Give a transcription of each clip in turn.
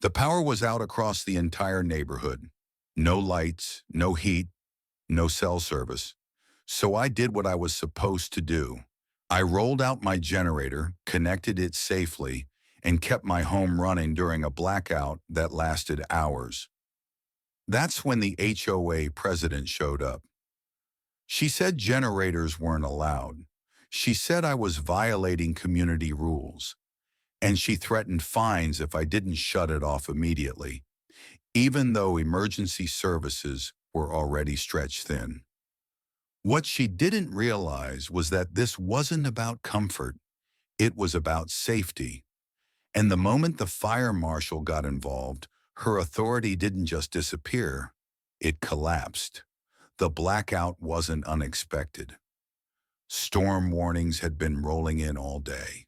The power was out across the entire neighborhood. No lights, no heat, no cell service. So I did what I was supposed to do. I rolled out my generator, connected it safely, and kept my home running during a blackout that lasted hours. That's when the HOA president showed up. She said generators weren't allowed. She said I was violating community rules, and she threatened fines if I didn't shut it off immediately, even though emergency services were already stretched thin. What she didn't realize was that this wasn't about comfort, it was about safety. And the moment the fire marshal got involved, her authority didn't just disappear, it collapsed. The blackout wasn't unexpected. Storm warnings had been rolling in all day.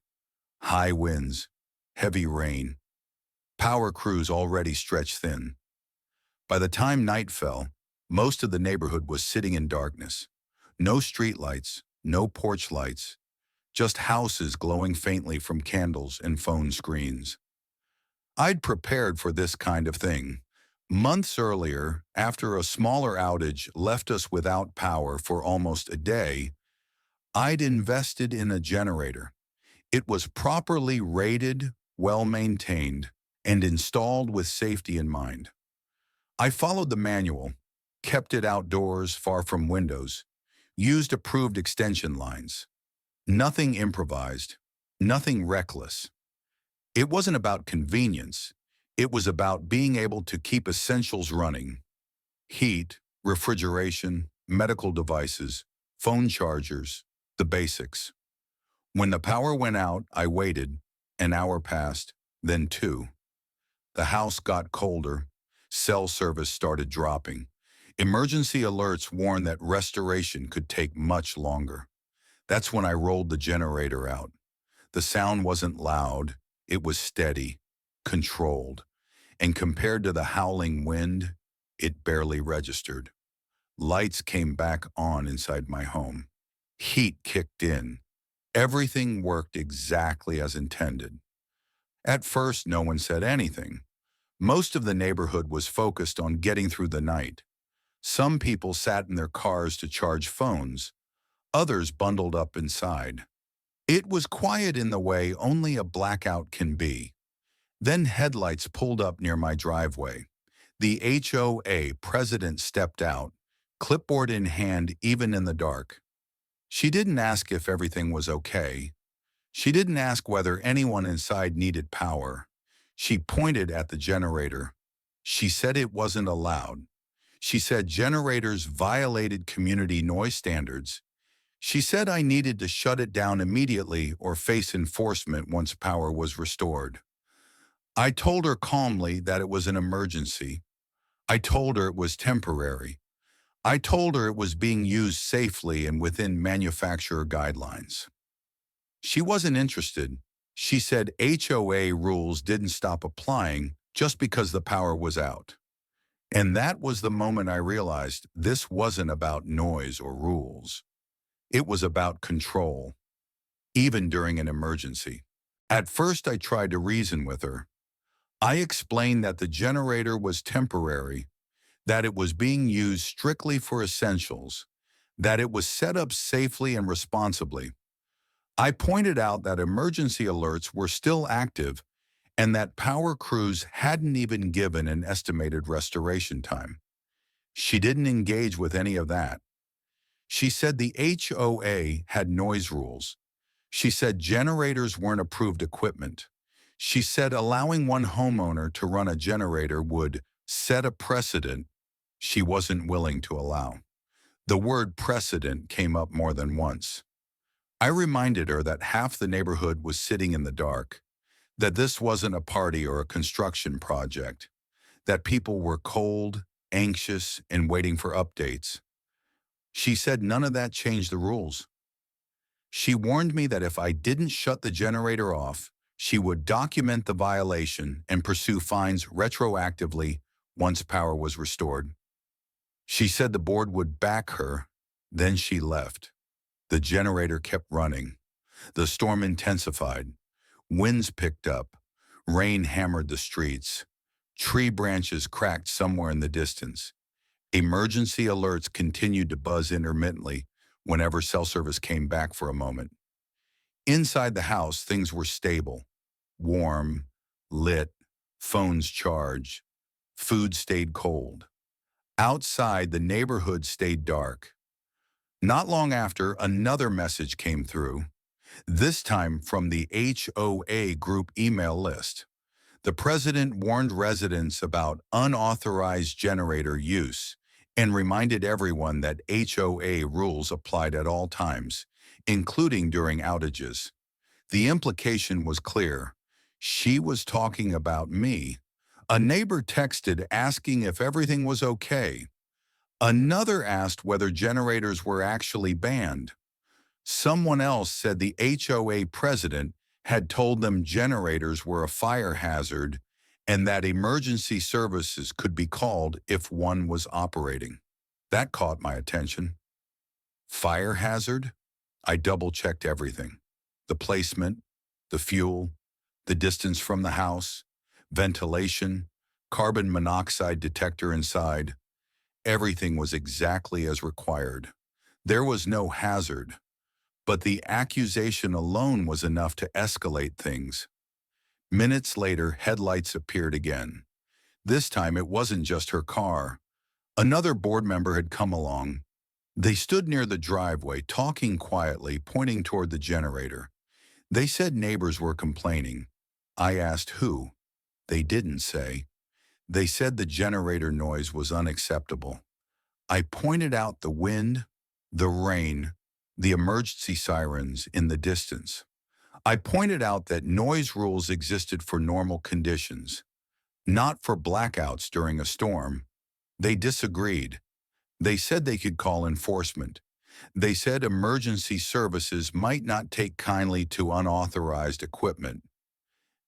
High winds, heavy rain, power crews already stretched thin. By the time night fell, most of the neighborhood was sitting in darkness. No streetlights, no porch lights, just houses glowing faintly from candles and phone screens. I'd prepared for this kind of thing. Months earlier, after a smaller outage left us without power for almost a day, I'd invested in a generator. It was properly rated, well-maintained, and installed with safety in mind. I followed the manual, kept it outdoors, far from windows, used approved extension lines. Nothing improvised, nothing reckless. It wasn't about convenience. It was about being able to keep essentials running. Heat, refrigeration, medical devices, phone chargers, the basics. When the power went out, I waited. An hour passed, then two. The house got colder. Cell service started dropping. Emergency alerts warned that restoration could take much longer. That's when I rolled the generator out. The sound wasn't loud. It was steady, controlled. And compared to the howling wind, it barely registered. Lights came back on inside my home. Heat kicked in. Everything worked exactly as intended. At first, no one said anything. Most of the neighborhood was focused on getting through the night. Some people sat in their cars to charge phones. Others bundled up inside. It was quiet in the way only a blackout can be. Then headlights pulled up near my driveway. The HOA president stepped out, clipboard in hand even in the dark. She didn't ask if everything was okay. She didn't ask whether anyone inside needed power. She pointed at the generator. She said it wasn't allowed. She said generators violated community noise standards. She said I needed to shut it down immediately or face enforcement once power was restored. I told her calmly that it was an emergency. I told her it was temporary. I told her it was being used safely and within manufacturer guidelines. She wasn't interested. She said HOA rules didn't stop applying just because the power was out. And that was the moment I realized this wasn't about noise or rules. It was about control, even during an emergency. At first, I tried to reason with her. I explained that the generator was temporary, that it was being used strictly for essentials, that it was set up safely and responsibly. I pointed out that emergency alerts were still active and that power crews hadn't even given an estimated restoration time. She didn't engage with any of that. She said the HOA had noise rules. She said generators weren't approved equipment. She said allowing one homeowner to run a generator would set a precedent she wasn't willing to allow. The word precedent came up more than once. I reminded her that half the neighborhood was sitting in the dark, that this wasn't a party or a construction project, that people were cold, anxious, and waiting for updates. She said none of that changed the rules. She warned me that if I didn't shut the generator off, she would document the violation and pursue fines retroactively once power was restored. She said the board would back her, then she left. The generator kept running. The storm intensified. Winds picked up. Rain hammered the streets. Tree branches cracked somewhere in the distance. Emergency alerts continued to buzz intermittently whenever cell service came back for a moment. Inside the house, things were stable, warm, lit, phones charged, food stayed cold. Outside, the neighborhood stayed dark. Not long after, another message came through, this time from the HOA group email list. The president warned residents about unauthorized generator use and reminded everyone that HOA rules applied at all times, including during outages. The implication was clear. She was talking about me. A neighbor texted asking if everything was okay. Another asked whether generators were actually banned. Someone else said the HOA president had told them generators were a fire hazard and that emergency services could be called if one was operating. That caught my attention. Fire hazard? I double-checked everything. The placement, the fuel, the distance from the house, ventilation, carbon monoxide detector inside. Everything was exactly as required. There was no hazard, but the accusation alone was enough to escalate things. Minutes later, headlights appeared again. This time it wasn't just her car. Another board member had come along. They stood near the driveway, talking quietly, pointing toward the generator. They said neighbors were complaining. I asked who. They didn't say. They said the generator noise was unacceptable. I pointed out the wind, the rain, the emergency sirens in the distance. I pointed out that noise rules existed for normal conditions, not for blackouts during a storm. They disagreed. They said they could call enforcement. They said emergency services might not take kindly to unauthorized equipment.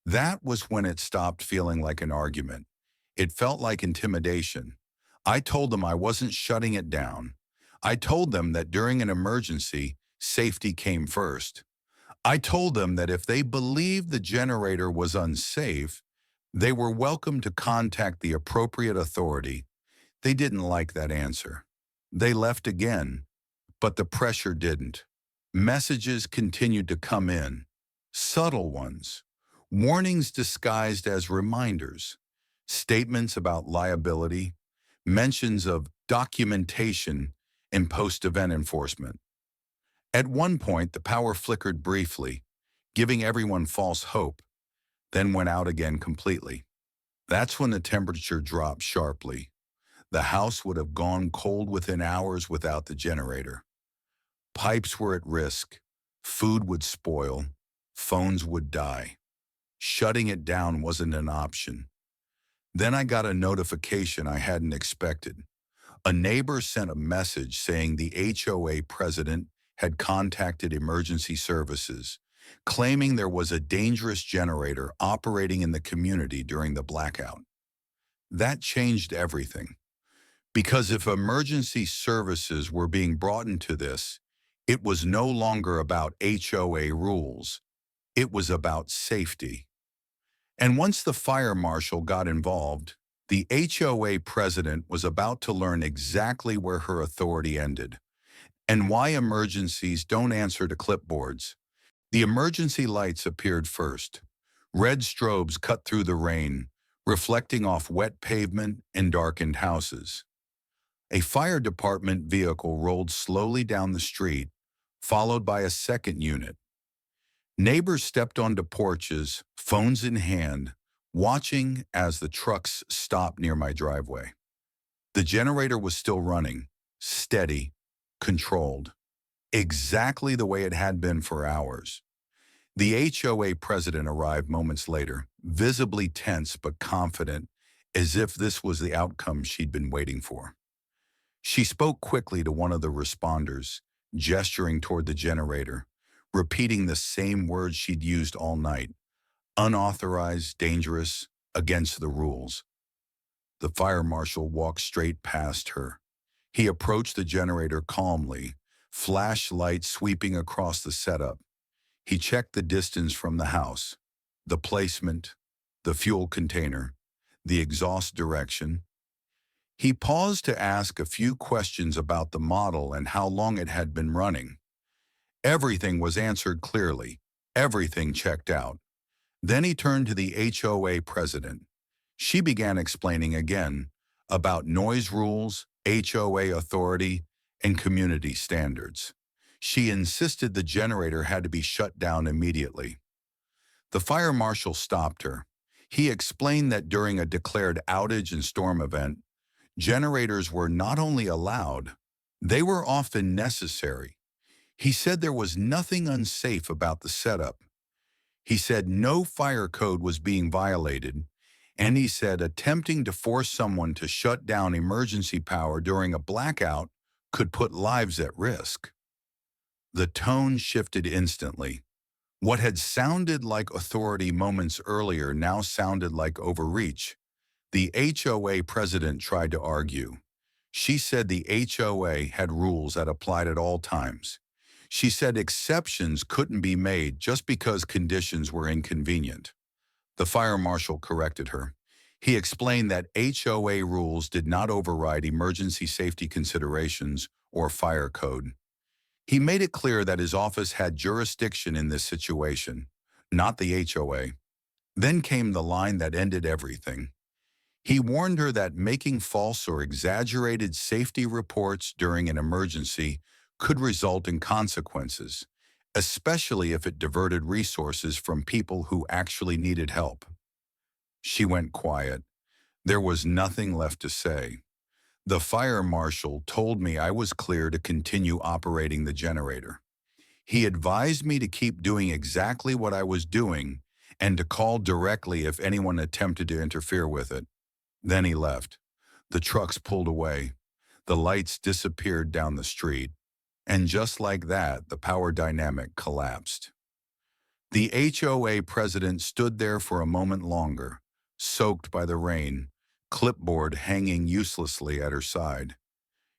That was when it stopped feeling like an argument. It felt like intimidation. I told them I wasn't shutting it down. I told them that during an emergency, safety came first. I told them that if they believed the generator was unsafe, they were welcome to contact the appropriate authority. They didn't like that answer. They left again, but the pressure didn't. Messages continued to come in, subtle ones, warnings disguised as reminders, statements about liability, mentions of documentation and post-event enforcement. At one point, the power flickered briefly, giving everyone false hope, then went out again completely. That's when the temperature dropped sharply. The house would have gone cold within hours without the generator. Pipes were at risk, food would spoil, phones would die. Shutting it down wasn't an option. Then I got a notification I hadn't expected. A neighbor sent a message saying the HOA president had contacted emergency services, claiming there was a dangerous generator operating in the community during the blackout. That changed everything. Because if emergency services were being brought into this, it was no longer about HOA rules. It was about safety. And once the fire marshal got involved, the HOA president was about to learn exactly where her authority ended and why emergencies don't answer to clipboards. The emergency lights appeared first. Red strobes cut through the rain, reflecting off wet pavement and darkened houses. A fire department vehicle rolled slowly down the street, followed by a second unit. Neighbors stepped onto porches, phones in hand, watching as the trucks stopped near my driveway. The generator was still running, steady, controlled, exactly the way it had been for hours. The HOA president arrived moments later, visibly tense but confident, as if this was the outcome she'd been waiting for. She spoke quickly to one of the responders, gesturing toward the generator, repeating the same words she'd used all night: unauthorized, dangerous, against the rules. The fire marshal walked straight past her. He approached the generator calmly, flashlight sweeping across the setup. He checked the distance from the house, the placement, the fuel container. the exhaust direction. He paused to ask a few questions about the model and how long it had been running. Everything was answered clearly. Everything checked out. Then he turned to the HOA president. She began explaining again about noise rules, HOA authority, and community standards. She insisted the generator had to be shut down immediately. The fire marshal stopped her. He explained that during a declared outage and storm event, generators were not only allowed, they were often necessary. He said there was nothing unsafe about the setup. He said no fire code was being violated, and he said attempting to force someone to shut down emergency power during a blackout could put lives at risk. The tone shifted instantly. What had sounded like authority moments earlier now sounded like overreach. The HOA president tried to argue. She said the HOA had rules that applied at all times. She said exceptions couldn't be made just because conditions were inconvenient. The fire marshal corrected her. He explained that HOA rules did not override emergency safety considerations or fire code. He made it clear that his office had jurisdiction in this situation, not the HOA. Then came the line that ended everything. He warned her that making false or exaggerated safety reports during an emergency could result in consequences, especially if it diverted resources from people who actually needed help. She went quiet. There was nothing left to say. The fire marshal told me I was clear to continue operating the generator. He advised me to keep doing exactly what I was doing and to call directly if anyone attempted to interfere with it. Then he left. The trucks pulled away. The lights disappeared down the street. And just like that, the power dynamic collapsed. The HOA president stood there for a moment longer, soaked by the rain, clipboard hanging uselessly at her side.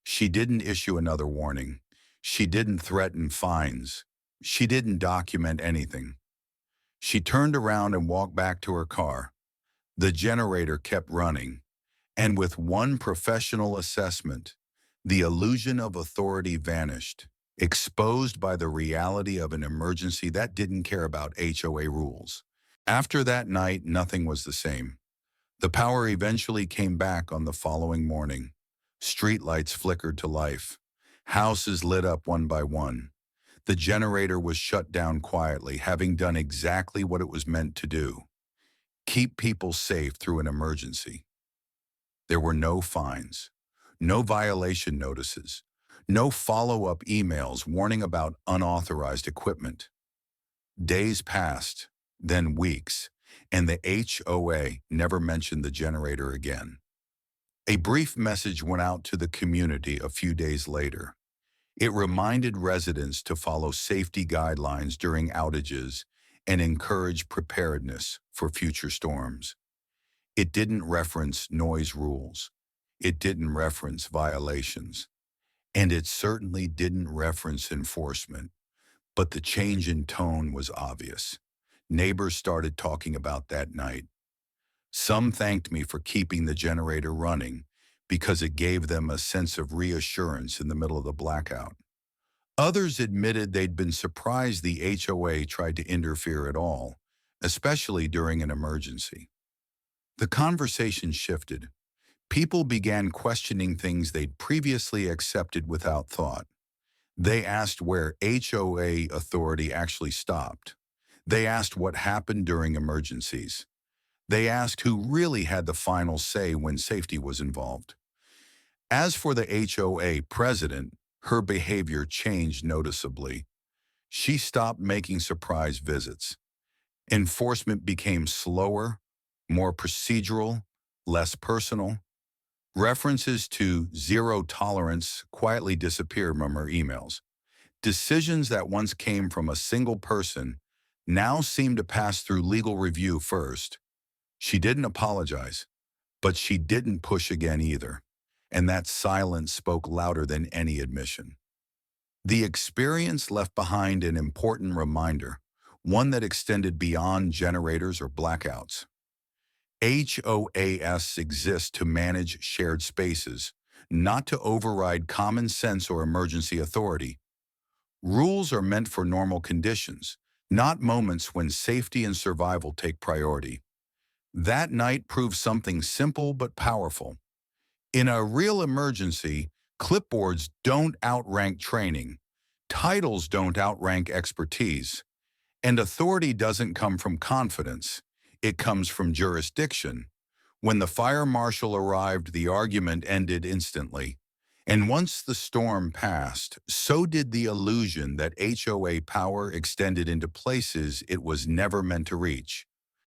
She didn't issue another warning. She didn't threaten fines. She didn't document anything. She turned around and walked back to her car. The generator kept running, and with one professional assessment, the illusion of authority vanished, exposed by the reality of an emergency that didn't care about HOA rules. After that night, nothing was the same. The power eventually came back on the following morning. Streetlights flickered to life. Houses lit up one by one. The generator was shut down quietly, having done exactly what it was meant to do: keep people safe through an emergency. There were no fines, no violation notices, no follow-up emails warning about unauthorized equipment. Days passed, then weeks, and the HOA never mentioned the generator again. A brief message went out to the community a few days later. It reminded residents to follow safety guidelines during outages and encourage preparedness for future storms. It didn't reference noise rules. It didn't reference violations. And it certainly didn't reference enforcement. But the change in tone was obvious. Neighbors started talking about that night. Some thanked me for keeping the generator running because it gave them a sense of reassurance in the middle of the blackout. Others admitted they'd been surprised the HOA tried to interfere at all, especially during an emergency. The conversation shifted. People began questioning things they'd previously accepted without thought. They asked where HOA authority actually stopped. They asked what happened during emergencies. They asked who really had the final say when safety was involved. As for the HOA president, her behavior changed noticeably. She stopped making surprise visits. Enforcement became slower, more procedural, less personal. References to zero tolerance quietly disappeared from her emails. Decisions that once came from a single person now seemed to pass through legal review first. She didn't apologize, but she didn't push again either, and that silence spoke louder than any admission. The experience left behind an important reminder, one that extended beyond generators or blackouts. HOAs exist to manage shared spaces, not to override common sense or emergency authority. Rules are meant for normal conditions, not moments when safety and survival take priority. That night proved something simple but powerful. In a real emergency, clipboards don't outrank training, titles don't outrank expertise, and authority doesn't come from confidence. It comes from jurisdiction. When the fire marshal arrived, the argument ended instantly. And once the storm passed, so did the illusion that HOA power extended into places it was never meant to reach.